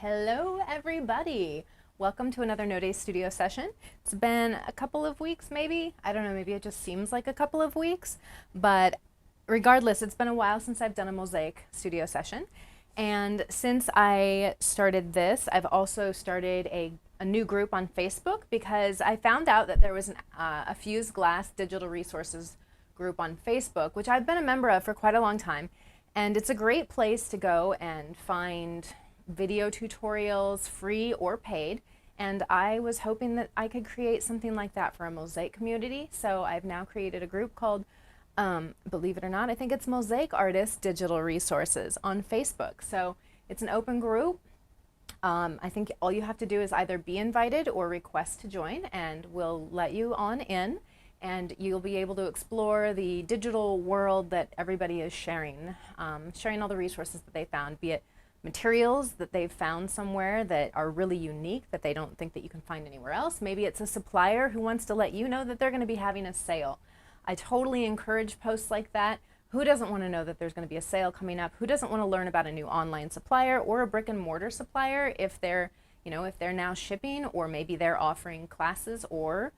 Hello everybody! Welcome to another No Days studio session. It's been a couple of weeks maybe. I don't know, maybe it just seems like a couple of weeks. But regardless, it's been a while since I've done a mosaic studio session. And since I started this, I've also started a new group on Facebook because I found out that there was a fused glass digital resources group on Facebook, which I've been a member of for quite a long time. And it's a great place to go and find video tutorials, free or paid. And I was hoping that I could create something like that for a mosaic community. So I've now created a group called, believe it or not, I think it's Mosaic Artists Digital Resources on Facebook. So it's an open group. I think all you have to do is either be invited or request to join, and we'll let you on in. And you'll be able to explore the digital world that everybody is sharing, sharing all the resources that they found, be it materials that they've found somewhere that are really unique that they don't think that you can find anywhere else. Maybe it's a supplier who wants to let you know that they're going to be having a sale. I totally encourage posts like that. Who doesn't want to know that there's going to be a sale coming up? Who doesn't want to learn about a new online supplier or a brick and mortar supplier if they're, if they're now shipping, or maybe they're offering classes or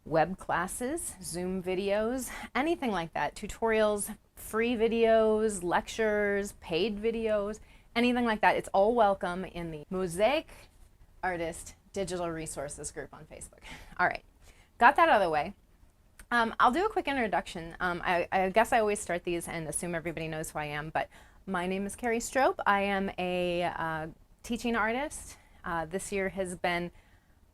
web classes, Zoom videos, anything like that, tutorials, free videos, lectures, paid videos, anything like that. It's all welcome in the Mosaic Artist Digital Resources group on Facebook. All right, got that out of the way. I'll do a quick introduction. I guess I always start these and assume everybody knows who I am, but my name is Carrie Strope. I am a teaching artist. This year has been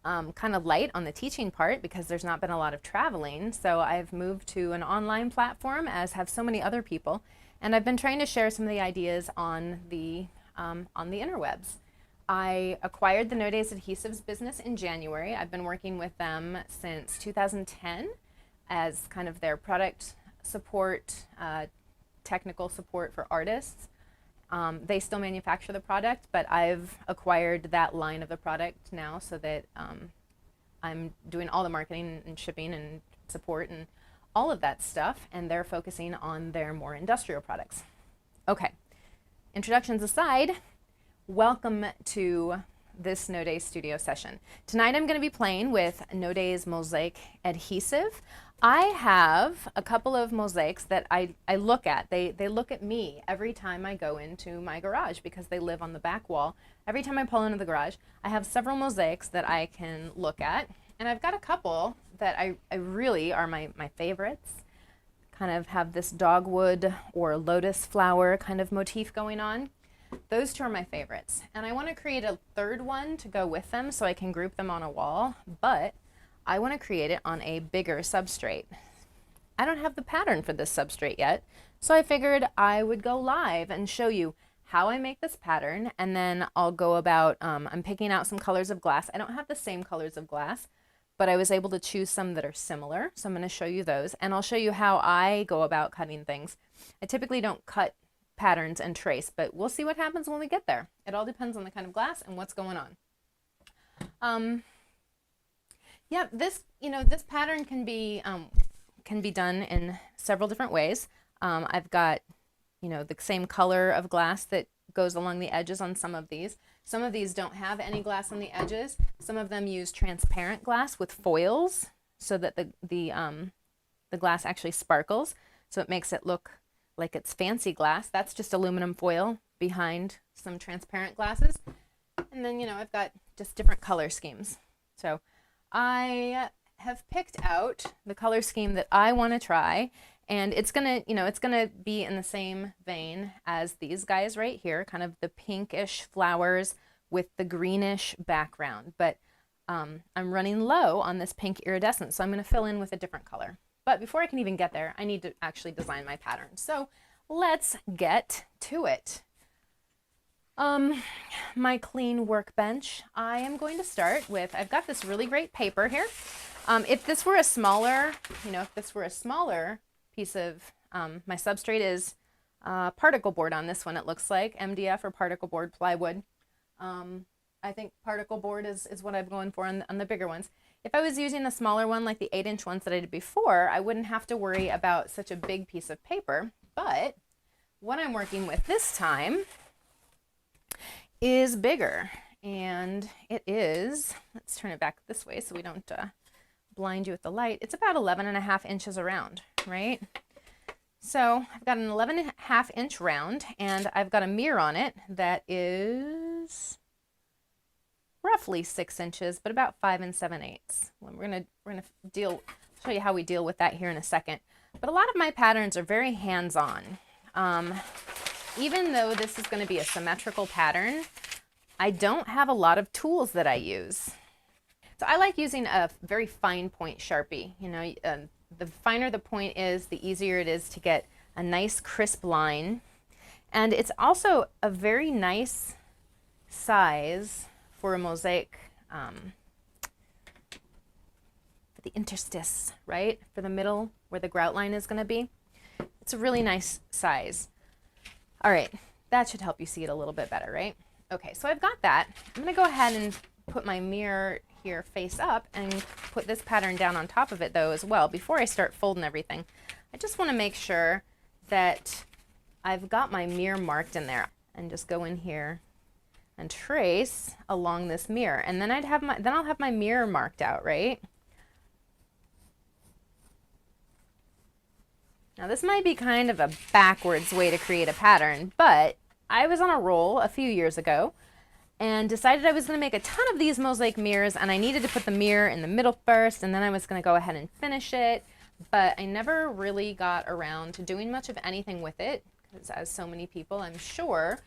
kind of light on the teaching part because there's not been a lot of traveling. So I've moved to an online platform, as have so many other people. And I've been trying to share some of the ideas on the interwebs. I acquired the No Days Adhesives business in January. I've been working with them since 2010 as kind of their product support, technical support for artists. They still manufacture the product, but I've acquired that line of the product now so that I'm doing all the marketing and shipping and support and all of that stuff, and they're focusing on their more industrial products. Okay, introductions aside, welcome to this No Days studio session. Tonight I'm going to be playing with No Days Mosaic Adhesive. I have a couple of mosaics that I look at. They look at me every time I go into my garage because they live on the back wall. Every time I pull into the garage, I have several mosaics that I can look at. And I've got a couple that I really are my favorites. Kind of have this dogwood or lotus flower kind of motif going on. Those two are my favorites. And I want to create a third one to go with them so I can group them on a wall, but I want to create it on a bigger substrate. I don't have the pattern for this substrate yet, so I figured I would go live and show you how I make this pattern, and then I'll go about, I'm picking out some colors of glass. I don't have the same colors of glass, but I was able to choose some that are similar, so I'm going to show you those, and I'll show you how I go about cutting things. I typically don't cut patterns and trace, but we'll see what happens when we get there. It all depends on the kind of glass and what's going on. Yeah, this pattern can be done in several different ways. I've got, the same color of glass that goes along the edges on some of these. Some of these don't have any glass on the edges. Some of them use transparent glass with foils so that the glass actually sparkles, so it makes it look like it's fancy glass. That's just aluminum foil behind some transparent glasses. And then, I've got just different color schemes. So I have picked out the color scheme that I want to try, and it's gonna be in the same vein as these guys right here, kind of the pinkish flowers with the greenish background. But I'm running low on this pink iridescent, so I'm going to fill in with a different color. But before I can even get there, I need to actually design my pattern. So let's get to it. My clean workbench, I am going to start with, I've got this really great paper here. If this were a smaller, piece of, my substrate is particle board on this one, it looks like, MDF or particle board plywood. I think particle board is what I'm going for on the bigger ones. If I was using a smaller one, like the 8-inch ones that I did before, I wouldn't have to worry about such a big piece of paper. But what I'm working with this time is bigger. And it is, let's turn it back this way so we don't blind you with the light. It's about 11.5 inches around, right? So I've got an 11.5 inch round, and I've got a mirror on it that is roughly 6 inches, but about 5 7/8. We're gonna show you how we deal with that here in a second. But a lot of my patterns are very hands-on. Even though this is going to be a symmetrical pattern, I don't have a lot of tools that I use. So I like using a very fine point Sharpie. You know, the finer the point is, the easier it is to get a nice crisp line. And it's also a very nice size for a mosaic, for the interstice, right? For the middle where the grout line is going to be. It's a really nice size. All right, that should help you see it a little bit better, right? Okay, so I've got that. I'm going to go ahead and put my mirror here face up and put this pattern down on top of it though as well. Before I start folding everything, I just want to make sure that I've got my mirror marked in there, and just go in here and trace along this mirror, and then I'll have my mirror marked out, right? Now this might be kind of a backwards way to create a pattern, but I was on a roll a few years ago and decided I was going to make a ton of these mosaic mirrors, and I needed to put the mirror in the middle first, and then I was going to go ahead and finish it, but I never really got around to doing much of anything with it, because as so many people, I'm sure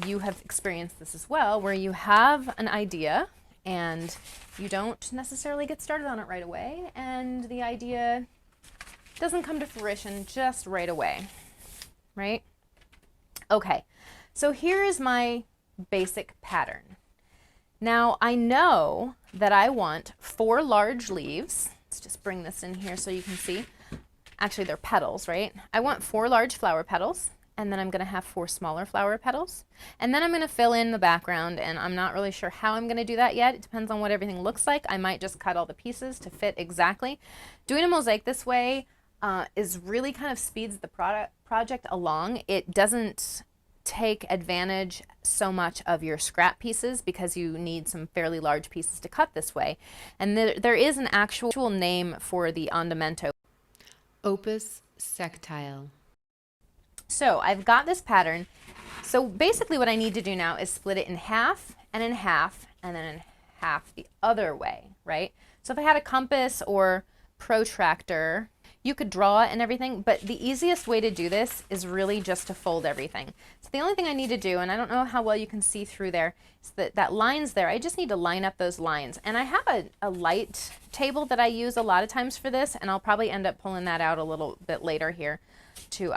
you have experienced this as well, where you have an idea and you don't necessarily get started on it right away, and the idea doesn't come to fruition just right away, right? Okay, so here is my basic pattern. Now I know that I want 4 large leaves. Let's just bring this in here so you can see. Actually, they're petals, right? I want 4 large flower petals, and then I'm going to have 4 smaller flower petals. And then I'm going to fill in the background, and I'm not really sure how I'm going to do that yet. It depends on what everything looks like. I might just cut all the pieces to fit exactly. Doing a mosaic this way is really kind of speeds the project along. It doesn't take advantage so much of your scrap pieces because you need some fairly large pieces to cut this way. And there is an actual name for the andamento. Opus sectile. So I've got this pattern. So basically what I need to do now is split it in half, and in half, and then in half the other way, right? So if I had a compass or protractor, you could draw it and everything, but the easiest way to do this is really just to fold everything. So the only thing I need to do, and I don't know how well you can see through there, is that line's there. I just need to line up those lines. And I have a light table that I use a lot of times for this, and I'll probably end up pulling that out a little bit later here to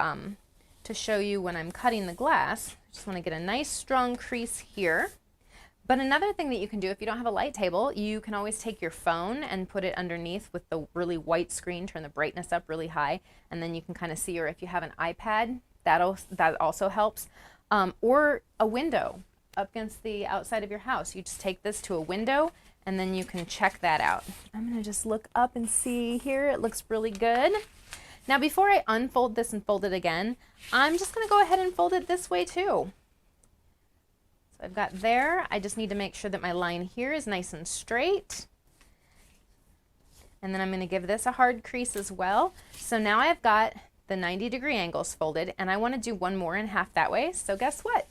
show you when I'm cutting the glass. I just want to get a nice strong crease here. But another thing that you can do if you don't have a light table, you can always take your phone and put it underneath with the really white screen, turn the brightness up really high, and then you can kind of see, or if you have an iPad, that also helps. Or a window up against the outside of your house. You just take this to a window and then you can check that out. I'm going to just look up and see here. It looks really good. Now before I unfold this and fold it again, I'm just going to go ahead and fold it this way too. So I've got there. I just need to make sure that my line here is nice and straight. And then I'm going to give this a hard crease as well. So now I've got the 90-degree angles folded, and I want to do one more in half that way. So guess what?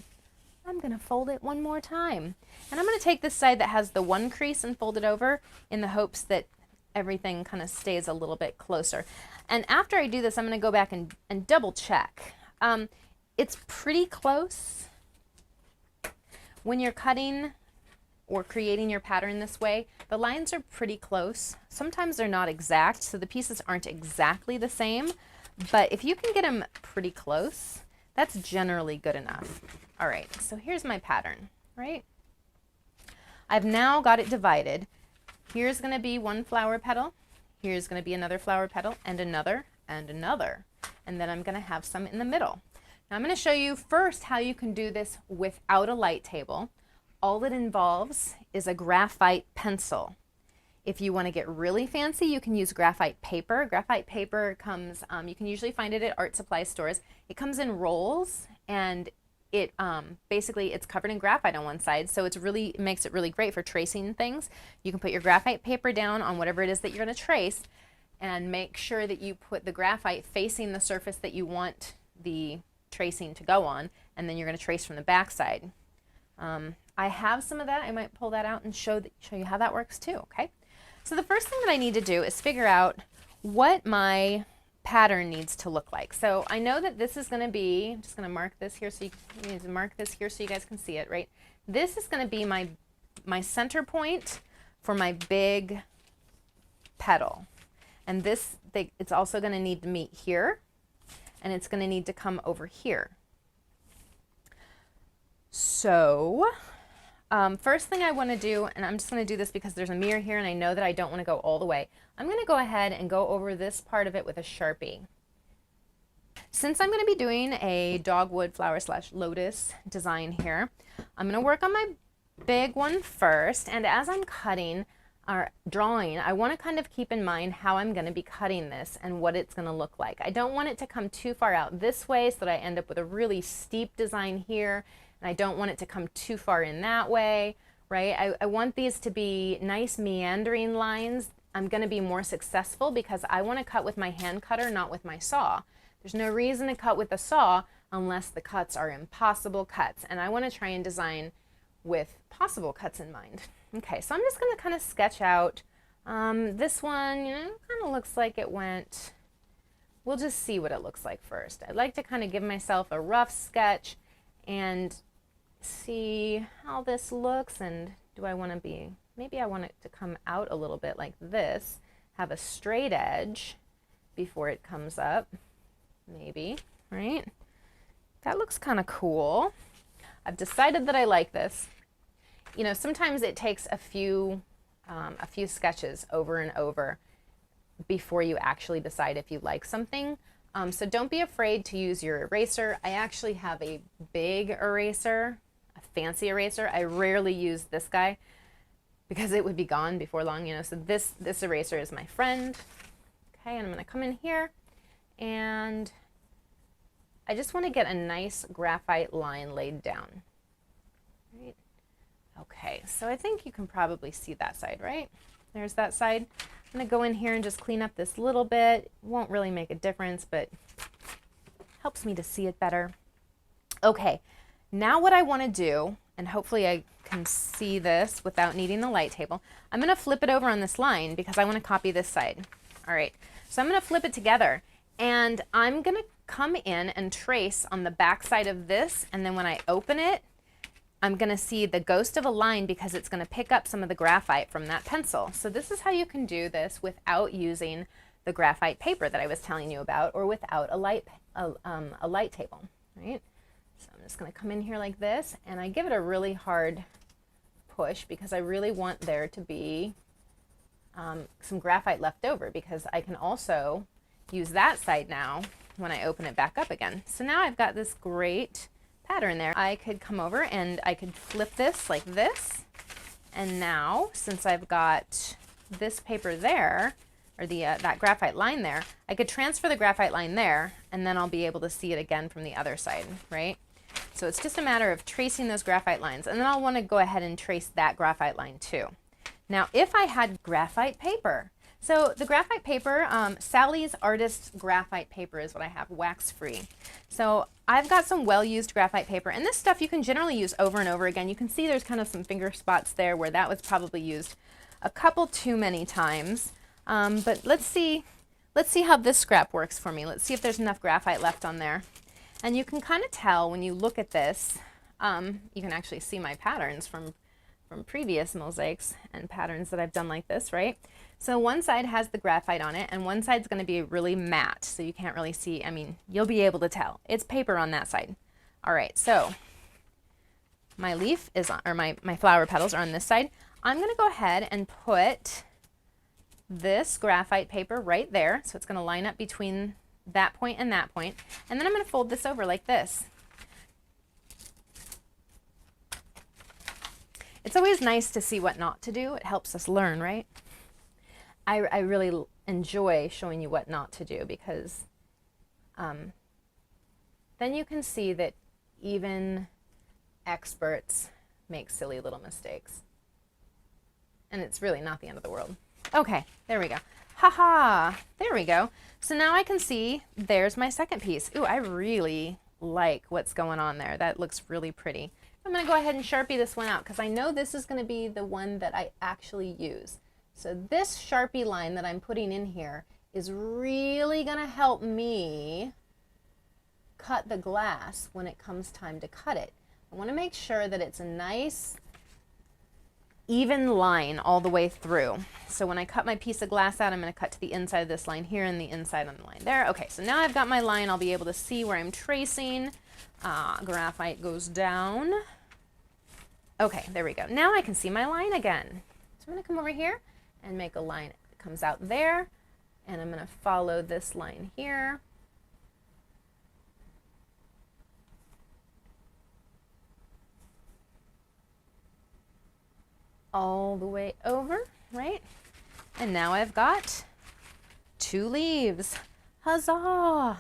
I'm going to fold it one more time. And I'm going to take this side that has the one crease and fold it over in the hopes that everything kind of stays a little bit closer. And after I do this, I'm going to go back and double check. It's pretty close. When you're cutting or creating your pattern this way, the lines are pretty close. Sometimes they're not exact, so the pieces aren't exactly the same, but if you can get them pretty close, that's generally good enough. All right, so here's my pattern, right? I've now got it divided. Here's going to be one flower petal, here's going to be another flower petal, and another, and another. And then I'm going to have some in the middle. Now I'm going to show you first how you can do this without a light table. All it involves is a graphite pencil. If you want to get really fancy, you can use graphite paper. Graphite paper comes, you can usually find it at art supply stores. It comes in rolls, and basically it's covered in graphite on one side, so it makes it really great for tracing things. You can put your graphite paper down on whatever it is that you're going to trace, and make sure that you put the graphite facing the surface that you want the tracing to go on, and then you're going to trace from the back side. I have some of that. I might pull that out and show you how that works too, okay? So the first thing that I need to do is figure out what my pattern needs to look like. So I know that this is going to be, I'm just going to mark this here so you need to mark this here so you guys can see it, right? This is going to be my center point for my big petal. And it's also going to need to meet here, and it's going to need to come over here. So first thing I want to do, and I'm just going to do this because there's a mirror here and I know that I don't want to go all the way. I'm going to go ahead and go over this part of it with a Sharpie. Since I'm going to be doing a dogwood flower / lotus design here, I'm going to work on my big one first, and as I'm cutting or drawing, I want to kind of keep in mind how I'm going to be cutting this and what it's going to look like. I don't want it to come too far out this way so that I end up with a really steep design here, and I don't want it to come too far in that way, right? I want these to be nice meandering lines. I'm going to be more successful because I want to cut with my hand cutter, not with my saw. There's no reason to cut with a saw unless the cuts are impossible cuts, and I want to try and design with possible cuts in mind. Okay, so I'm just going to kind of sketch out this one, kind of looks like it went, we'll just see what it looks like first. I'd like to kind of give myself a rough sketch and see how this looks, and do I want to be, maybe I want it to come out a little bit like this, have a straight edge before it comes up, maybe, right? That looks kind of cool. I've decided that I like this. Sometimes it takes a few sketches over and over before you actually decide if you like something. So don't be afraid to use your eraser. I actually have a big eraser, a fancy eraser. I rarely use this guy because it would be gone before long, So this eraser is my friend. Okay, and I'm going to come in here, and I just want to get a nice graphite line laid down. Right. Okay, so I think you can probably see that side, right? There's that side. I'm going to go in here and just clean up this little bit. Won't really make a difference, but helps me to see it better. Okay, now what I want to do, and hopefully I can see this without needing the light table, I'm going to flip it over on this line because I want to copy this side. All right, so I'm going to flip it together, and I'm going to come in and trace on the back side of this, and then when I open it, I'm going to see the ghost of a line because it's going to pick up some of the graphite from that pencil. So this is how you can do this without using the graphite paper that I was telling you about, or without a light table, right? So I'm just going to come in here like this, and I give it a really hard push because I really want there to be some graphite left over, because I can also use that side now when I open it back up again. So now I've got this great pattern there. I could come over and I could flip this like this, and now since I've got this paper there, or that graphite line there, I could transfer the graphite line there, and then I'll be able to see it again from the other side, right? So it's just a matter of tracing those graphite lines, and then I'll want to go ahead and trace that graphite line too. Now if I had graphite paper, so the graphite paper, Sally's Artist Graphite Paper is what I have, wax-free. So I've got some well-used graphite paper, and this stuff you can generally use over and over again. You can see there's kind of some finger spots there where that was probably used a couple too many times. But let's see how this scrap works for me. Let's see if there's enough graphite left on there. And you can kind of tell when you look at this, you can actually see my patterns from previous mosaics and patterns that I've done like this, right? So one side has the graphite on it, and one side's going to be really matte, so you can't really see. I mean, you'll be able to tell. It's paper on that side. All right, so my leaf is on, or my flower petals are on this side. I'm going to go ahead and put this graphite paper right there, so it's going to line up between that point and that point, and then I'm going to fold this over like this. It's always nice to see what not to do. It helps us learn, right? I really enjoy showing you what not to do, because then you can see that even experts make silly little mistakes. And it's really not the end of the world. Okay, there we go. Haha, there we go. So now I can see there's my second piece. Ooh, I really like what's going on there. That looks really pretty. I'm gonna go ahead and Sharpie this one out because I know this is gonna be the one that I actually use. So this Sharpie line that I'm putting in here is really gonna help me cut the glass when it comes time to cut it. I wanna make sure that it's a nice, even line all the way through. So when I cut my piece of glass out, I'm going to cut to the inside of this line here and the inside on the line there. Okay, so now I've got my line. I'll be able to see where I'm tracing. Graphite goes down. Okay, there we go. Now I can see my line again. So I'm going to come over here and make a line that comes out there. And I'm going to follow this line here. All the way over, right? And now I've got 2 leaves. Huzzah!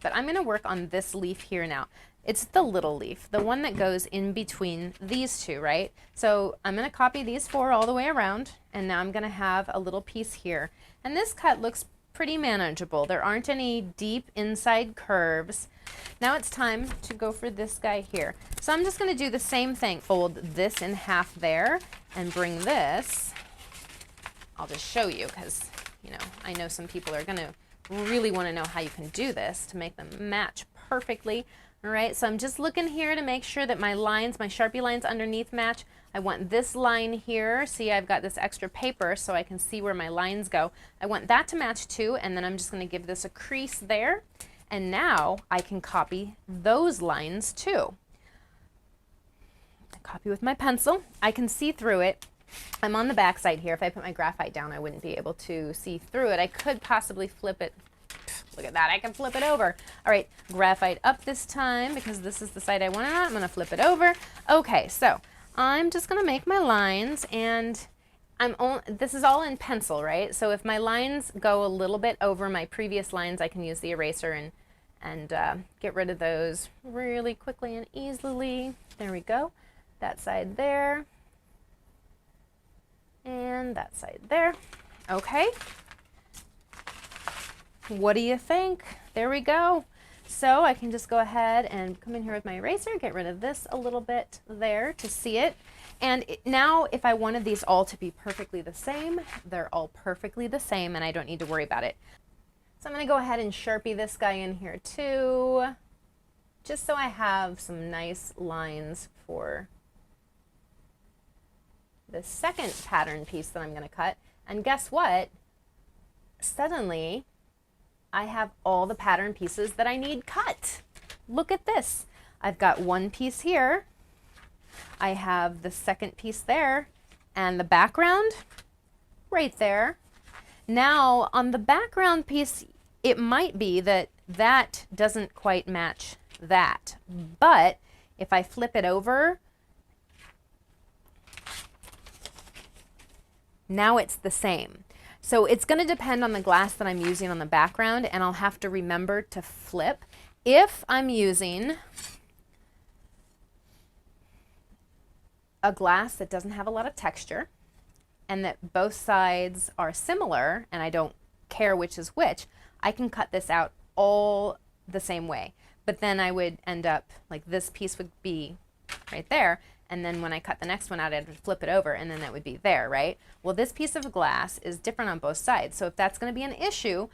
But I'm gonna work on this leaf here now. It's the little leaf, the one that goes in between these 2, right? So I'm gonna copy these 4 all the way around, and now I'm gonna have a little piece here. And this cut looks pretty manageable. There aren't any deep inside curves. Now it's time to go for this guy here. So I'm just gonna do the same thing. Fold this in half there and bring this. I'll just show you because, you know, I know some people are gonna really wanna know how you can do this to make them match perfectly. All right, so I'm just looking here to make sure that my lines, my Sharpie lines underneath match. I want this line here. See, I've got this extra paper so I can see where my lines go. I want that to match too, and then I'm just gonna give this a crease there. And now I can copy those lines too. Copy with my pencil. I can see through it. I'm on the back side here. If I put my graphite down, I wouldn't be able to see through it. I could possibly flip it. Look at that, I can flip it over. All right, graphite up this time because this is the side I want it on. I'm gonna flip it over. Okay, so I'm just gonna make my lines, and this is all in pencil, right? So if my lines go a little bit over my previous lines, I can use the eraser and get rid of those really quickly and easily. There we go. That side there. And that side there. Okay. What do you think? There we go. So I can just go ahead and come in here with my eraser, get rid of this a little bit there to see it. And now if I wanted these all to be perfectly the same, they're all perfectly the same and I don't need to worry about it. So I'm going to go ahead and Sharpie this guy in here too, just so I have some nice lines for the second pattern piece that I'm going to cut. And guess what? Suddenly, I have all the pattern pieces that I need cut. Look at this. I've got one piece here. I have the second piece there and the background right there. Now on the background piece, it might be that that doesn't quite match that. But if I flip it over, now it's the same. So it's going to depend on the glass that I'm using on the background, and I'll have to remember to flip. If I'm using a glass that doesn't have a lot of texture and that both sides are similar and I don't care which is which, I can cut this out all the same way. But then I would end up like this piece would be right there. And then when I cut the next one out, I'd flip it over and then that would be there, right? Well, this piece of glass is different on both sides. So if that's going to be an issue,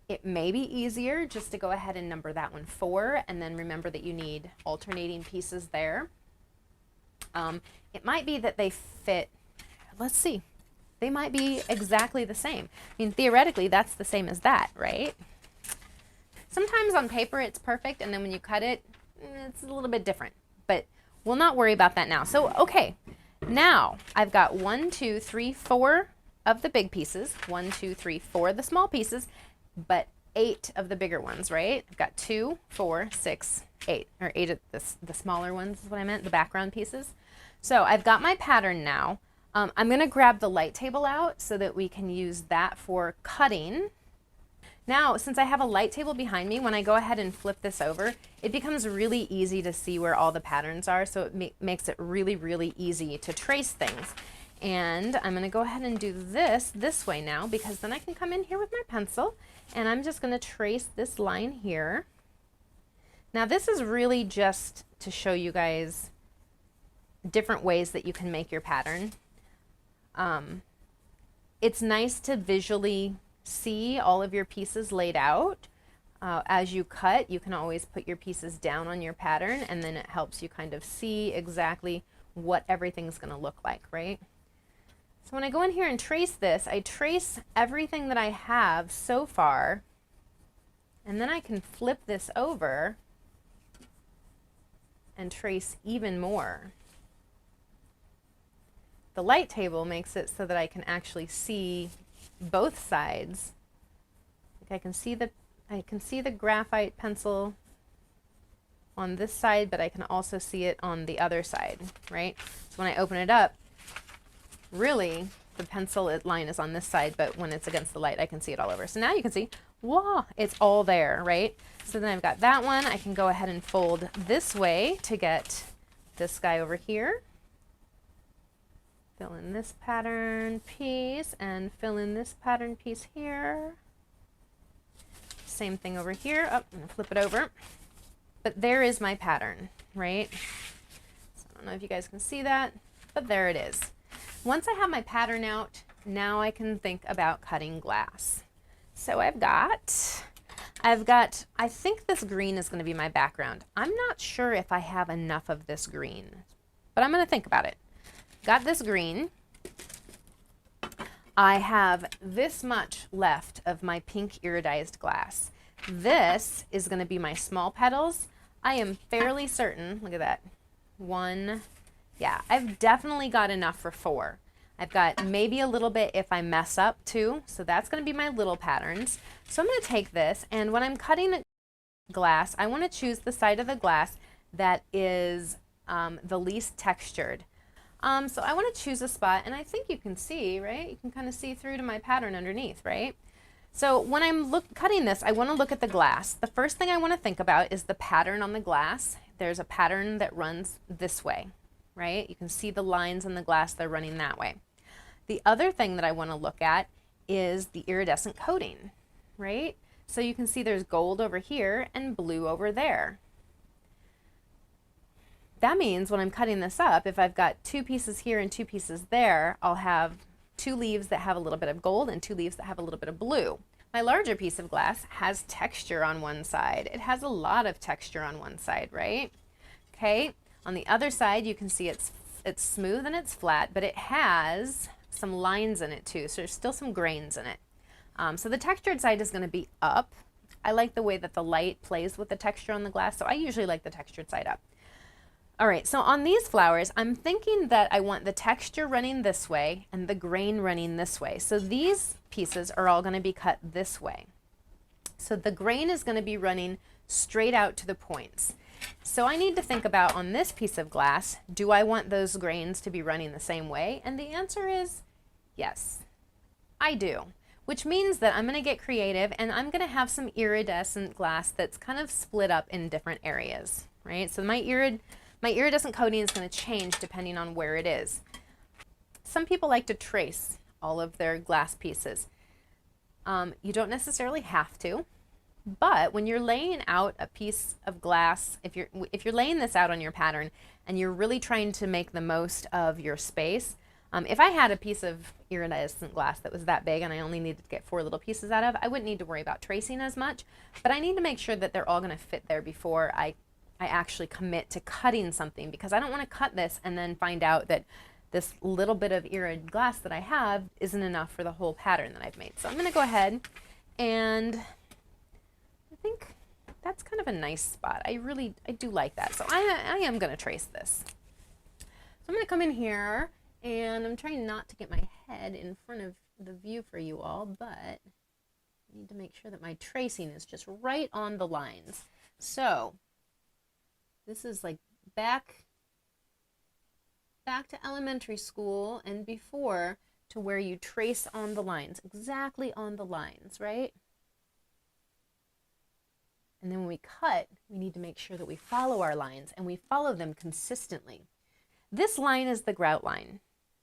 it may be easier just to go ahead and number that one 4 and then remember that you need alternating pieces there. It might be that they fit, let's see, they might be exactly the same. I mean, theoretically, that's the same as that, right? Sometimes on paper it's perfect, and then when you cut it, it's a little bit different. But we'll not worry about that now. So, okay, now I've got 1, 2, 3, 4 of the big pieces, 1, 2, 3, 4 of the small pieces, but 8 of the bigger ones, right? I've got 2, 4, 6, 8, or 8 of the smaller ones is what I meant, the background pieces. So I've got my pattern now. I'm going to grab the light table out so that we can use that for cutting. Now, since I have a light table behind me, when I go ahead and flip this over, it becomes really easy to see where all the patterns are, so it makes it really, really easy to trace things. And I'm gonna go ahead and do this way now, because then I can come in here with my pencil, and I'm just gonna trace this line here. Now this is really just to show you guys different ways that you can make your pattern. It's nice to visually see all of your pieces laid out. As you cut, you can always put your pieces down on your pattern, and then it helps you kind of see exactly what everything's going to look like, right? So when I go in here and trace this, I trace everything that I have so far, and then I can flip this over and trace even more. The light table makes it so that I can actually see both sides. Like I can see the graphite pencil on this side, but I can also see it on the other side, right? So when I open it up, really the pencil line is on this side, but when it's against the light, I can see it all over. So now you can see, whoa, it's all there, right? So then I've got that one. I can go ahead and fold this way to get this guy over here. Fill in this pattern piece and fill in this pattern piece here. Same thing over here. Oh, I'm gonna flip it over. But there is my pattern, right? So I don't know if you guys can see that, but there it is. Once I have my pattern out, now I can think about cutting glass. So I think this green is gonna be my background. I'm not sure if I have enough of this green, but I'm gonna think about it. Got this green. I have this much left of my pink iridized glass. This is going to be my small petals. I am fairly certain, look at that, one, yeah, I've definitely got enough for 4. I've got maybe a little bit if I mess up too, so that's going to be my little patterns. So I'm going to take this, and when I'm cutting glass, I want to choose the side of the glass that is the least textured. So I want to choose a spot, and I think you can see, right? You can kind of see through to my pattern underneath, right? So when I'm cutting this, I want to look at the glass. The first thing I want to think about is the pattern on the glass. There's a pattern that runs this way, right? You can see the lines on the glass, they're running that way. The other thing that I want to look at is the iridescent coating, right? So you can see there's gold over here and blue over there. That means when I'm cutting this up, if I've got 2 pieces here and 2 pieces there, I'll have 2 leaves that have a little bit of gold and 2 leaves that have a little bit of blue. My larger piece of glass has texture on one side. It has a lot of texture on one side, right? Okay, on the other side, you can see it's smooth and it's flat, but it has some lines in it too, so there's still some grains in it. So the textured side is going to be up. I like the way that the light plays with the texture on the glass, so I usually like the textured side up. All right, so on these flowers, I'm thinking that I want the texture running this way and the grain running this way. So these pieces are all going to be cut this way. So the grain is going to be running straight out to the points. So I need to think about, on this piece of glass, do I want those grains to be running the same way? And the answer is yes, I do. Which means that I'm going to get creative, and I'm going to have some iridescent glass that's kind of split up in different areas, right? So my iridescent coating is going to change depending on where it is. Some people like to trace all of their glass pieces. You don't necessarily have to, but when you're laying out a piece of glass, if you're laying this out on your pattern and you're really trying to make the most of your space, if I had a piece of iridescent glass that was that big and I only needed to get 4 little pieces out of, I wouldn't need to worry about tracing as much, but I need to make sure that they're all going to fit there before I actually commit to cutting something, because I don't want to cut this and then find out that this little bit of irid glass that I have isn't enough for the whole pattern that I've made. So I'm going to go ahead, and I think that's kind of a nice spot. I do like that. So I am going to trace this. So I'm going to come in here, and I'm trying not to get my head in front of the view for you all, but I need to make sure that my tracing is just right on the lines. So this is like back to elementary school and before, to where you trace on the lines, exactly on the lines, right? And then when we cut, we need to make sure that we follow our lines and we follow them consistently. This line is the grout line.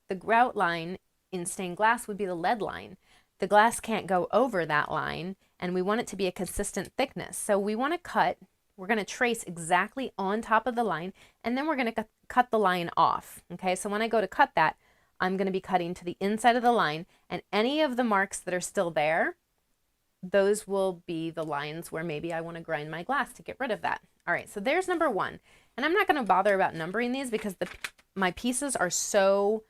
The grout line in stained glass would be the lead line. The glass can't go over that line, and we want it to be a consistent thickness. So we want to cut, we're going to trace exactly on top of the line, and then we're going to cut the line off. Okay, so when I go to cut that, I'm going to be cutting to the inside of the line, and any of the marks that are still there, those will be the lines where maybe I want to grind my glass to get rid of that. All right, so there's number one. And I'm not going to bother about numbering these because my pieces are so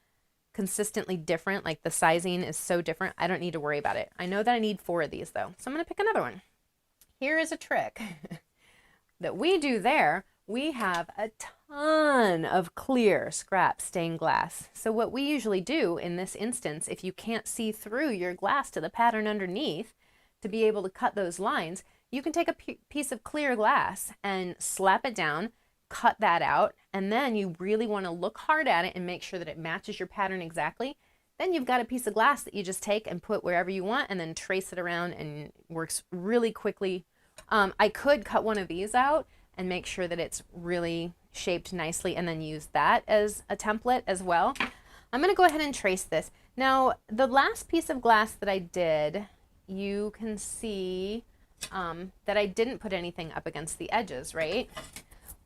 consistently different, like the sizing is so different, I don't need to worry about it. I know that I need 4 of these though, so I'm going to pick another one. Here is a trick that we do there. We have a ton of clear scrap stained glass. So what we usually do in this instance, if you can't see through your glass to the pattern underneath to be able to cut those lines, you can take a piece of clear glass and slap it down, cut that out, and then you really want to look hard at it and make sure that it matches your pattern exactly. Then you've got a piece of glass that you just take and put wherever you want and then trace it around, and it works really quickly. I could cut one of these out and make sure that it's really shaped nicely and then use that as a template as well. I'm going to go ahead and trace this. Now, the last piece of glass that I did, you can see that I didn't put anything up against the edges, right?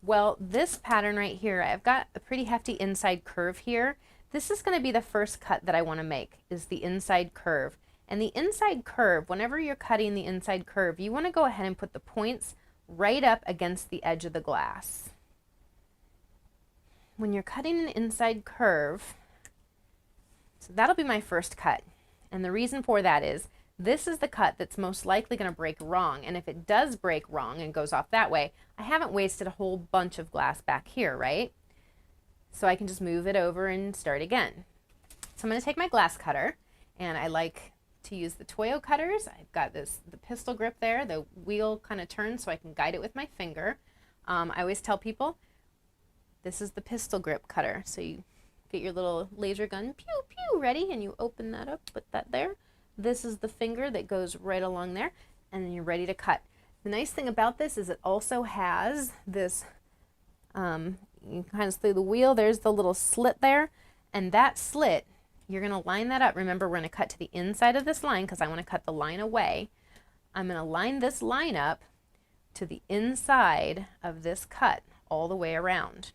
Well, this pattern right here, I've got a pretty hefty inside curve here. This is going to be the first cut that I want to make, is the inside curve. And the inside curve, whenever you're cutting the inside curve, you want to go ahead and put the points right up against the edge of the glass. When you're cutting an inside curve, so that'll be my first cut. And the reason for that is, this is the cut that's most likely going to break wrong, and if it does break wrong and goes off that way, I haven't wasted a whole bunch of glass back here, right? So I can just move it over and start again. So I'm going to take my glass cutter, and I like to use the Toyo cutters. I've got the pistol grip there, the wheel kind of turns so I can guide it with my finger. I always tell people this is the pistol grip cutter. So you get your little laser gun, pew pew, ready, and you open that up, put that there. This is the finger that goes right along there, and then you're ready to cut. The nice thing about this is it also has this, you kind of through the wheel, there's the little slit there, and that slit, you're going to line that up. Remember, we're going to cut to the inside of this line because I want to cut the line away. I'm going to line this line up to the inside of this cut all the way around.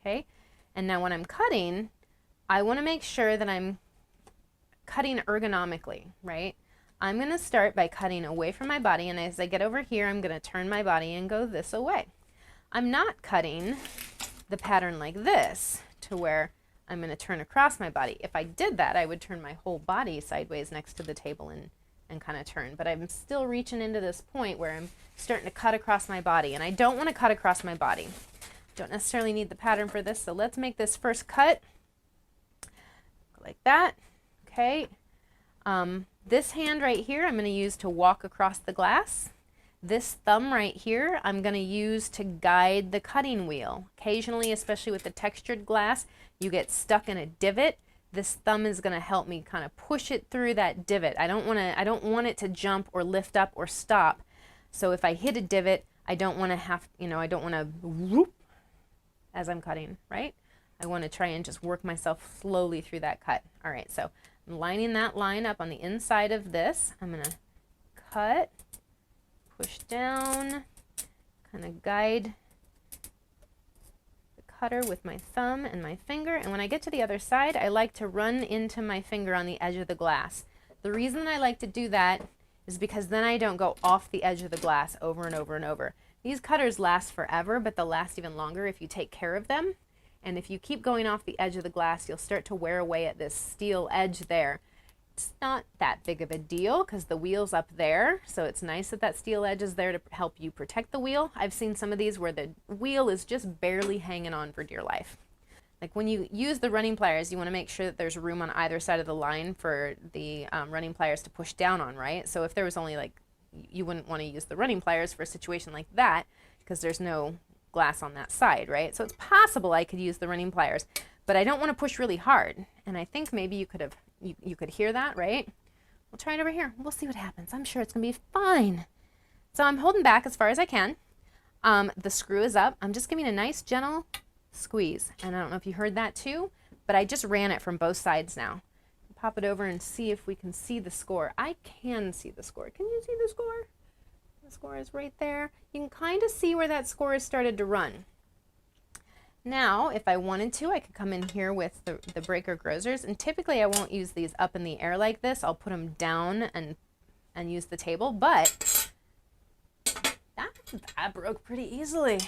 Okay? And now when I'm cutting, I want to make sure that I'm cutting ergonomically, right? I'm going to start by cutting away from my body, and as I get over here, I'm going to turn my body and go this away. I'm not cutting the pattern like this to where I'm going to turn across my body. If I did that, I would turn my whole body sideways next to the table and kind of turn, but I'm still reaching into this point where I'm starting to cut across my body, and I don't want to cut across my body. Don't necessarily need the pattern for this, so let's make this first cut like that. Okay, this hand right here I'm going to use to walk across the glass. This thumb right here I'm going to use to guide the cutting wheel. Occasionally, especially with the textured glass, you get stuck in a divot. This thumb is going to help me kind of push it through that divot. I don't want it to jump or lift up or stop. So if I hit a divot, I don't want to have, I don't want to whoop as I'm cutting, right? I want to try and just work myself slowly through that cut. All right, so I'm lining that line up on the inside of this. I'm going to cut, push down, kind of guide the cutter with my thumb and my finger. And when I get to the other side, I like to run into my finger on the edge of the glass. The reason I like to do that is because then I don't go off the edge of the glass over and over and over. These cutters last forever, but they'll last even longer if you take care of them. And if you keep going off the edge of the glass, you'll start to wear away at this steel edge there. It's not that big of a deal because the wheel's up there, so it's nice that that steel edge is there to help you protect the wheel. I've seen some of these where the wheel is just barely hanging on for dear life. Like when you use the running pliers, you want to make sure that there's room on either side of the line for the running pliers to push down on, right? So if there was only you wouldn't want to use the running pliers for a situation like that because there's no glass on that side, right? So it's possible I could use the running pliers, but I don't want to push really hard. And I think maybe you could hear that, right? We'll try it over here. We'll see what happens. I'm sure it's gonna be fine. So I'm holding back as far as I can. The screw is up. I'm just giving a nice gentle squeeze. And I don't know if you heard that too, but I just ran it from both sides now. Pop it over and see if we can see the score. I can see the score. Can you see the score? The score is right there. You can kind of see where that score has started to run. Now, if I wanted to, I could come in here with the breaker grozers, and typically I won't use these up in the air like this. I'll put them down and use the table, but that broke pretty easily.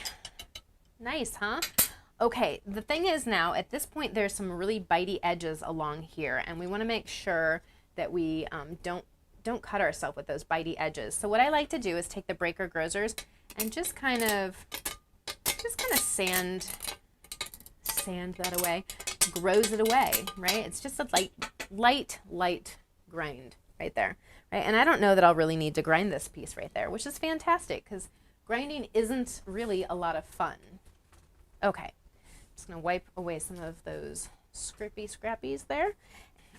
Nice, huh? Okay, the thing is now, at this point, there's some really bitey edges along here, and we want to make sure that we don't cut ourselves with those bitey edges. So what I like to do is take the breaker grozers and just kind of sand that away, grows it away, right? It's just a light grind right there, right? And I don't know that I'll really need to grind this piece right there, which is fantastic because grinding isn't really a lot of fun. Okay. Just going to wipe away some of those scrappies there.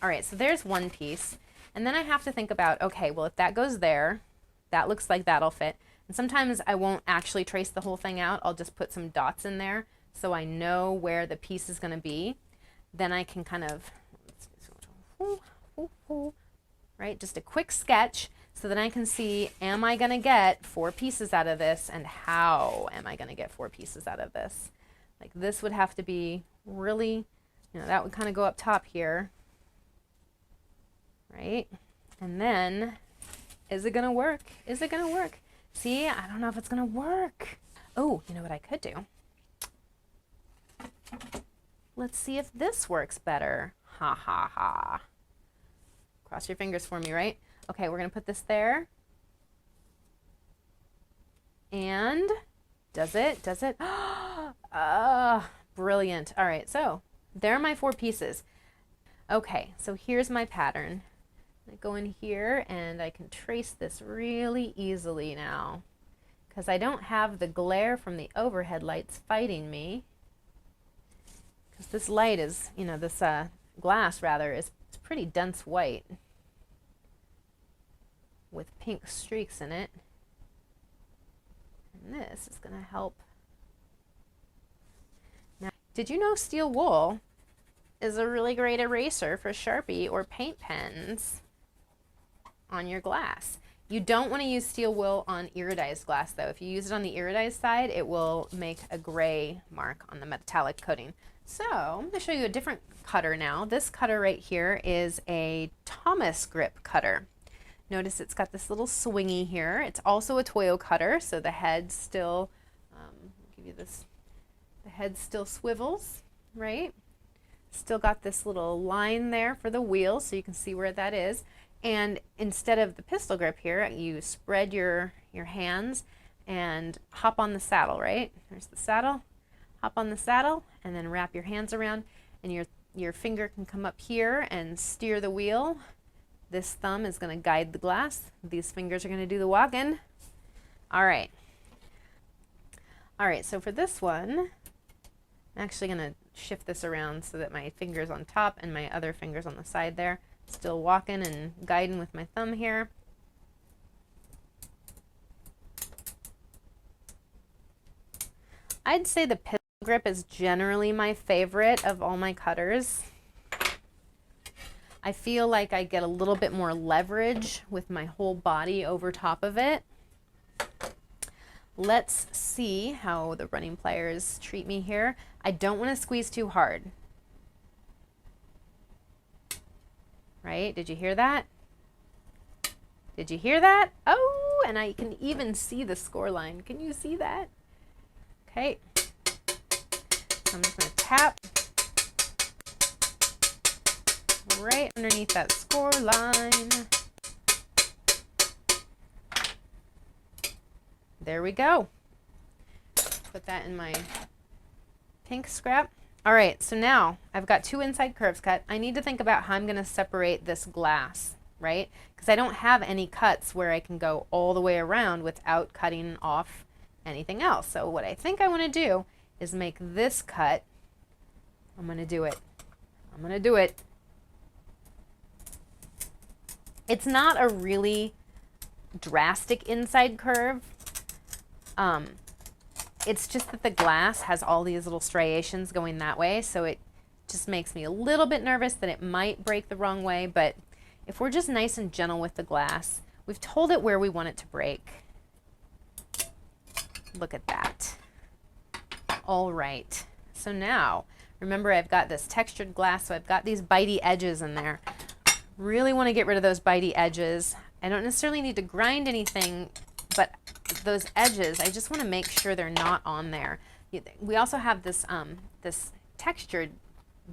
All right, so there's one piece. And then I have to think about, okay, well, if that goes there, that looks like that'll fit. And sometimes I won't actually trace the whole thing out. I'll just put some dots in there so I know where the piece is going to be. Then I can kind of, right, just a quick sketch so that I can see, am I going to get 4 pieces out of this, and how am I going to get 4 pieces out of this? Like this would have to be really, that would kind of go up top here, right? And then, is it gonna work? Is it gonna work? See, I don't know if it's gonna work. Oh, you know what I could do? Let's see if this works better. Ha ha ha. Cross your fingers for me, right? Okay, we're gonna put this there. And does it? Does it? Brilliant. All right, so there are my 4 pieces. Okay, so here's my pattern. I go in here and I can trace this really easily now because I don't have the glare from the overhead lights fighting me. Because this light is, this glass rather, is pretty dense white with pink streaks in it. And this is going to help. Now, did you know steel wool is a really great eraser for Sharpie or paint pens on your glass? You don't want to use steel wool on iridized glass though. If you use it on the iridized side, it will make a gray mark on the metallic coating. So I'm going to show you a different cutter now. This cutter right here is a Thomas grip cutter. Notice it's got this little swingy here. It's also a Toyo cutter, so the head still, give you this, the head still swivels, right? Still got this little line there for the wheel, so you can see where that is. And instead of the pistol grip here, you spread your hands and hop on the saddle, right? There's the saddle. Hop on the saddle and then wrap your hands around, and your finger can come up here and steer the wheel. This thumb is going to guide the glass. These fingers are going to do the walking. All right. All right, so for this one, I'm actually going to shift this around so that my finger's on top and my other finger's on the side there. Still walking and guiding with my thumb here. I'd say the pistol grip is generally my favorite of all my cutters. I feel like I get a little bit more leverage with my whole body over top of it. Let's see how the running pliers treat me here. I don't want to squeeze too hard. Right? Did you hear that? Did you hear that? Oh, and I can even see the score line. Can you see that? Okay. I'm just going to tap right underneath that score line. There we go. Put that in my pink scrap. All right, so now I've got 2 inside curves cut. I need to think about how I'm going to separate this glass, right? Because I don't have any cuts where I can go all the way around without cutting off anything else. So what I think I want to do is make this cut. I'm going to do it. I'm going to do it. It's not a really drastic inside curve. It's just that the glass has all these little striations going that way, so it just makes me a little bit nervous that it might break the wrong way. But if we're just nice and gentle with the glass, we've told it where we want it to break. Look at that. All right, so now remember I've got this textured glass, so I've got these bitey edges in there. Really want to get rid of those bitey edges. I don't necessarily need to grind anything, but those edges, I just want to make sure they're not on there. We also have this, this textured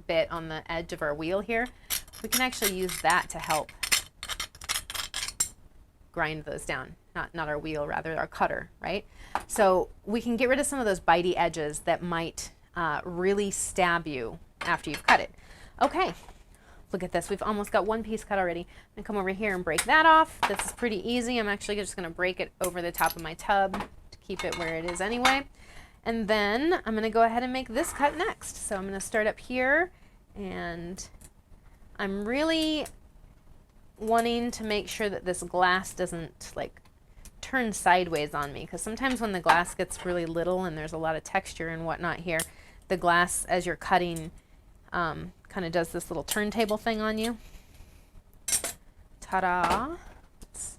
bit on the edge of our wheel here. We can actually use that to help grind those down. Not our wheel, rather our cutter, right? So we can get rid of some of those bitey edges that might really stab you after you've cut it. Okay, look at this. We've almost got one piece cut already. I'm gonna come over here and break that off. This is pretty easy. I'm actually just gonna break it over the top of my tub to keep it where it is anyway. And then I'm gonna go ahead and make this cut next. So I'm gonna start up here, and I'm really wanting to make sure that this glass doesn't like turn sideways on me, because sometimes when the glass gets really little and there's a lot of texture and whatnot here, the glass as you're cutting kind of does this little turntable thing on you. Ta-da! Let's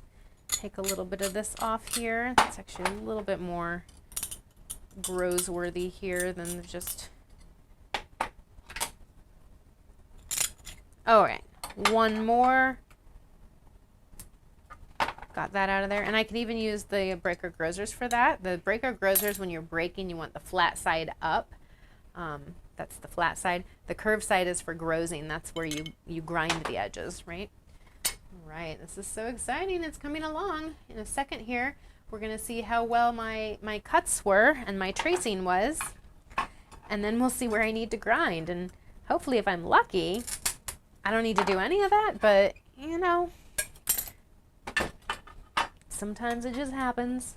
take a little bit of this off here. It's actually a little bit more grows-worthy here than just... All right, one more. Got that out of there. And I can even use the breaker grozers for that. The breaker grozers, when you're breaking, you want the flat side up. That's the flat side. The curved side is for grozing. That's where you grind the edges, right? All right, this is so exciting. It's coming along. In a second here, we're gonna see how well my cuts were and my tracing was. And then we'll see where I need to grind. And hopefully, if I'm lucky, I don't need to do any of that, but you know, sometimes it just happens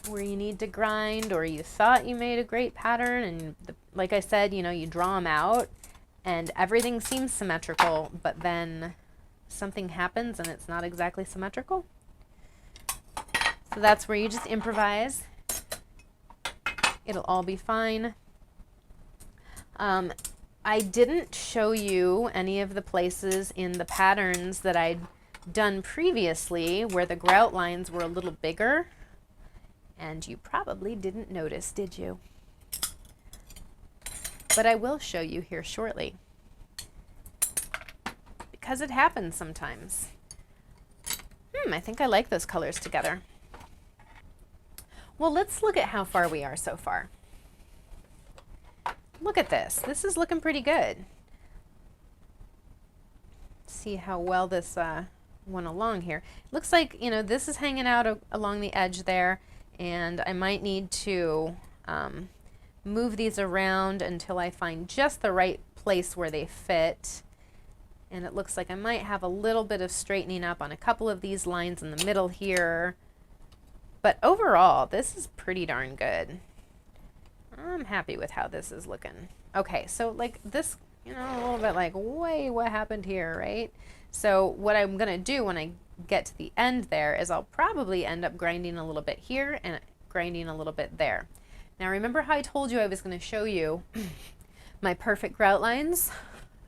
where you need to grind, or you thought you made a great pattern, and like I said, you know, you draw them out and everything seems symmetrical, but then something happens and it's not exactly symmetrical. So that's where you just improvise. It'll all be fine. I didn't show you any of the places in the patterns that I'd done previously where the grout lines were a little bigger, and you probably didn't notice, did you? But I will show you here shortly, because it happens sometimes. I think I like those colors together. Well, let's look at how far we are so far. Look at this. This is looking pretty good. See how well this went along here. Looks like, you know, this is hanging out along the edge there, and I might need to move these around until I find just the right place where they fit. And it looks like I might have a little bit of straightening up on a couple of these lines in the middle here. But overall, this is pretty darn good. I'm happy with how this is looking. Okay, so like this, you know, a little bit like, wait, what happened here, right? So what I'm gonna do when I get to the end there is I'll probably end up grinding a little bit here and grinding a little bit there. Now remember how I told you I was gonna show you my perfect grout lines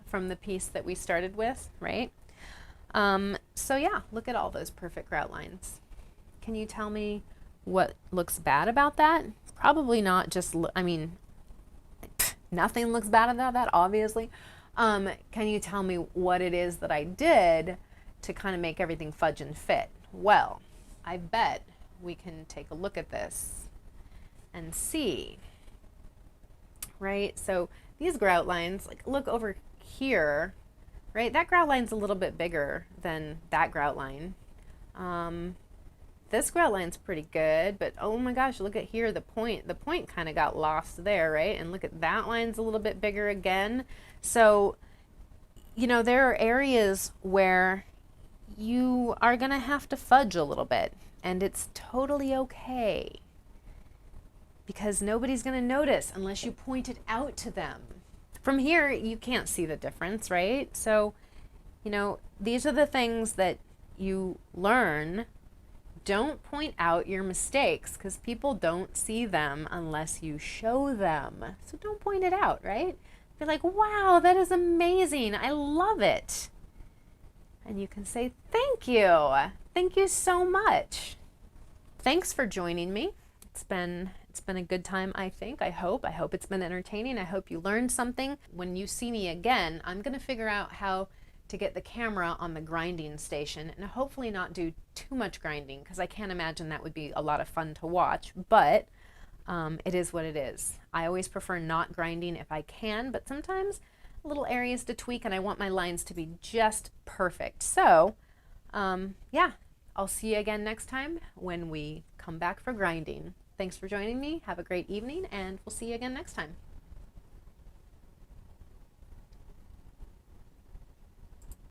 from the piece that we started with, right? So yeah, look at all those perfect grout lines. Can you tell me what looks bad about that? Probably not just, I mean, nothing looks bad about that, obviously. Can you tell me what it is that I did to kind of make everything fudge and fit? Well, I bet we can take a look at this and see, right? So these grout lines, like look over here, right? That grout line's a little bit bigger than that grout line. This grout line's pretty good, but oh my gosh, look at here, the point kind of got lost there, right? And look at that line's a little bit bigger again. So, you know, there are areas where you are gonna have to fudge a little bit, and it's totally okay, because nobody's gonna notice unless you point it out to them. From here, you can't see the difference, right? So, you know, these are the things that you learn don't point out your mistakes because people don't see them unless you show them. So don't point it out, right? Be like, wow, that is amazing. I love it. And you can say, thank you. Thank you so much. Thanks for joining me. It's been a good time, I think. I hope it's been entertaining. I hope you learned something. When you see me again, I'm going to figure out how to get the camera on the grinding station and hopefully not do too much grinding because I can't imagine that would be a lot of fun to watch, but it is what it is. I always prefer not grinding if I can, but sometimes little areas to tweak and I want my lines to be just perfect. So yeah, I'll see you again next time when we come back for grinding. Thanks for joining me. Have a great evening and we'll see you again next time.